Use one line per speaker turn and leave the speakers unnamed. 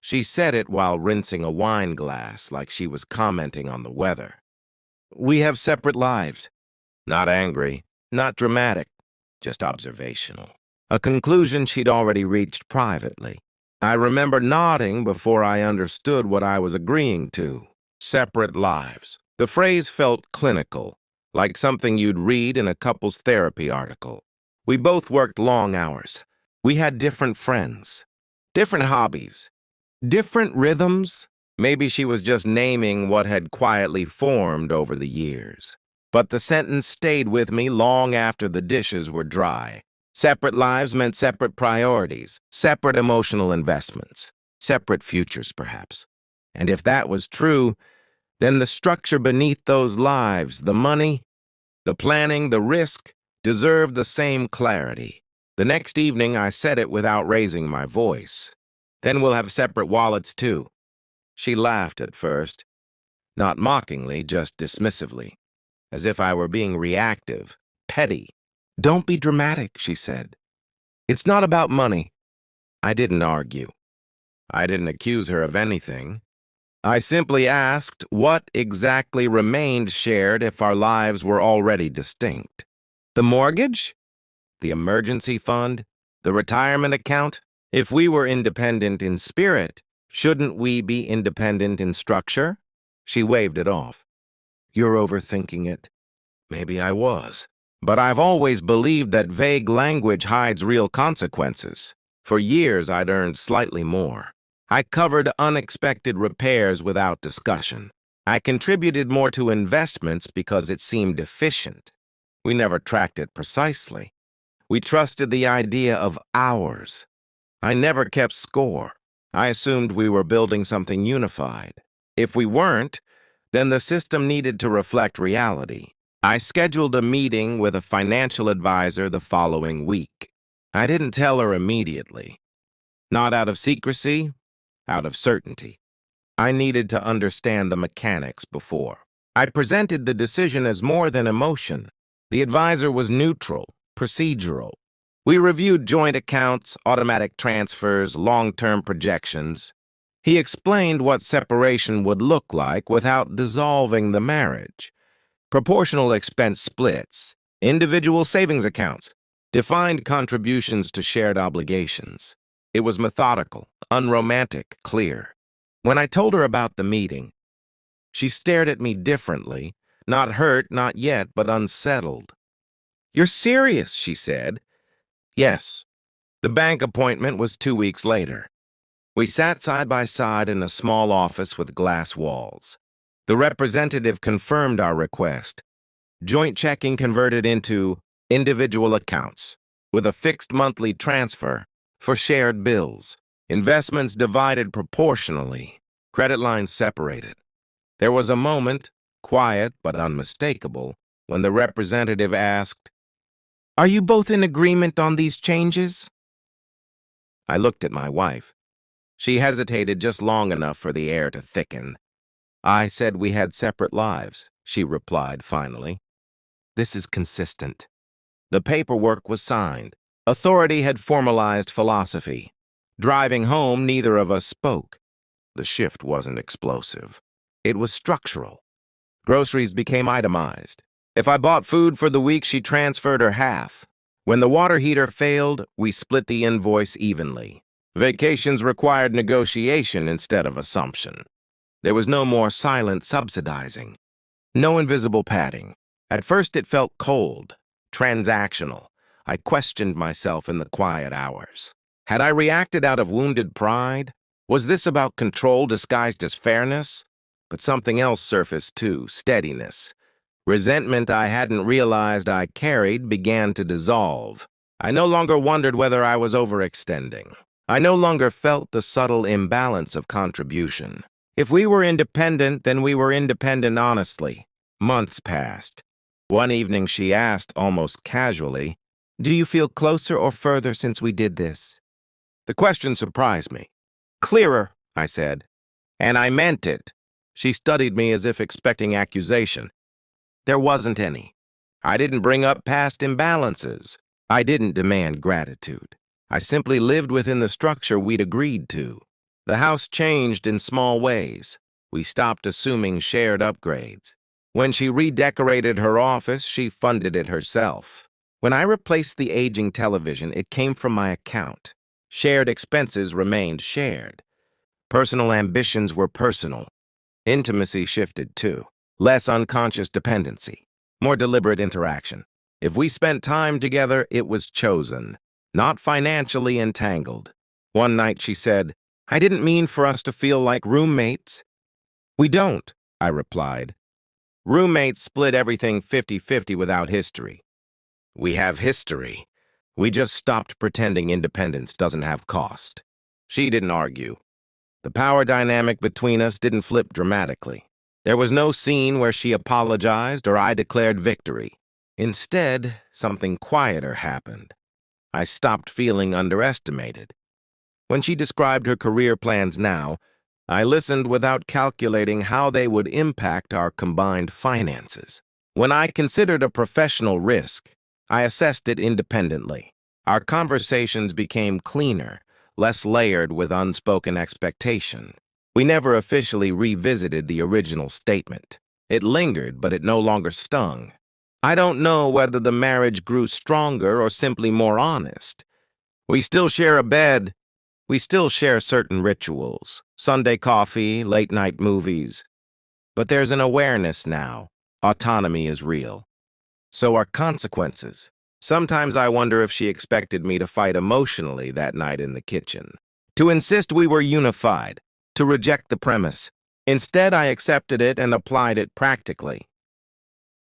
She said it while rinsing a wine glass like she was commenting on the weather. We have separate lives. Not angry, not dramatic, just observational. A conclusion she'd already reached privately. I remember nodding before I understood what I was agreeing to. Separate lives. The phrase felt clinical, like something you'd read in a couples therapy article. We both worked long hours. We had different friends, different hobbies, different rhythms. Maybe she was just naming what had quietly formed over the years. But the sentence stayed with me long after the dishes were dry. Separate lives meant separate priorities, separate emotional investments, separate futures, perhaps. And if that was true, then the structure beneath those lives, the money, the planning, the risk, deserved the same clarity. The next evening, I said it without raising my voice. Then we'll have separate wallets, too. She laughed at first, not mockingly, just dismissively, as if I were being reactive, petty. Don't be dramatic, she said. It's not about money. I didn't argue. I didn't accuse her of anything. I simply asked what exactly remained shared if our lives were already distinct. The mortgage? The emergency fund? The retirement account? If we were independent in spirit, shouldn't we be independent in structure? She waved it off. You're overthinking it. Maybe I was. But I've always believed that vague language hides real consequences. For years, I'd earned slightly more. I covered unexpected repairs without discussion. I contributed more to investments because it seemed efficient. We never tracked it precisely. We trusted the idea of ours. I never kept score. I assumed we were building something unified. If we weren't, then the system needed to reflect reality. I scheduled a meeting with a financial advisor the following week. I didn't tell her immediately. Not out of secrecy, out of certainty. I needed to understand the mechanics before. I presented the decision as more than emotion. The advisor was neutral, procedural. We reviewed joint accounts, automatic transfers, long-term projections. He explained what separation would look like without dissolving the marriage. Proportional expense splits, individual savings accounts, defined contributions to shared obligations. It was methodical, unromantic, clear. When I told her about the meeting, she stared at me differently, not hurt, not yet, but unsettled. You're serious, she said. Yes. The bank appointment was 2 weeks later. We sat side by side in a small office with glass walls. The representative confirmed our request. Joint checking converted into individual accounts, with a fixed monthly transfer for shared bills. Investments divided proportionally, credit lines separated. There was a moment, quiet but unmistakable, when the representative asked, "Are you both in agreement on these changes?" I looked at my wife. She hesitated just long enough for the air to thicken. I said we had separate lives, she replied finally. This is consistent. The paperwork was signed. Authority had formalized philosophy. Driving home, neither of us spoke. The shift wasn't explosive. It was structural. Groceries became itemized. If I bought food for the week, she transferred her half. When the water heater failed, we split the invoice evenly. Vacations required negotiation instead of assumption. There was no more silent subsidizing. No invisible padding. At first it felt cold, transactional. I questioned myself in the quiet hours. Had I reacted out of wounded pride? Was this about control disguised as fairness? But something else surfaced too, steadiness. Resentment I hadn't realized I carried began to dissolve. I no longer wondered whether I was overextending. I no longer felt the subtle imbalance of contribution. If we were independent, then we were independent honestly. Months passed. One evening she asked, almost casually, "Do you feel closer or further since we did this?" The question surprised me. "Clearer," I said. And I meant it. She studied me as if expecting accusation. There wasn't any. I didn't bring up past imbalances. I didn't demand gratitude. I simply lived within the structure we'd agreed to. The house changed in small ways. We stopped assuming shared upgrades. When she redecorated her office, she funded it herself. When I replaced the aging television, it came from my account. Shared expenses remained shared. Personal ambitions were personal. Intimacy shifted too. Less unconscious dependency. More deliberate interaction. If we spent time together, it was chosen, not financially entangled. One night she said, "I didn't mean for us to feel like roommates." "We don't," I replied. "Roommates split everything 50-50 without history." "We have history. We just stopped pretending independence doesn't have cost." She didn't argue. The power dynamic between us didn't flip dramatically. There was no scene where she apologized or I declared victory. Instead, something quieter happened. I stopped feeling underestimated. When she described her career plans now, I listened without calculating how they would impact our combined finances. When I considered a professional risk, I assessed it independently. Our conversations became cleaner, less layered with unspoken expectation. We never officially revisited the original statement. It lingered, but it no longer stung. I don't know whether the marriage grew stronger or simply more honest. We still share a bed. We still share certain rituals, Sunday coffee, late-night movies. But there's an awareness now. Autonomy is real. So are consequences. Sometimes I wonder if she expected me to fight emotionally that night in the kitchen, to insist we were unified, to reject the premise. Instead, I accepted it and applied it practically.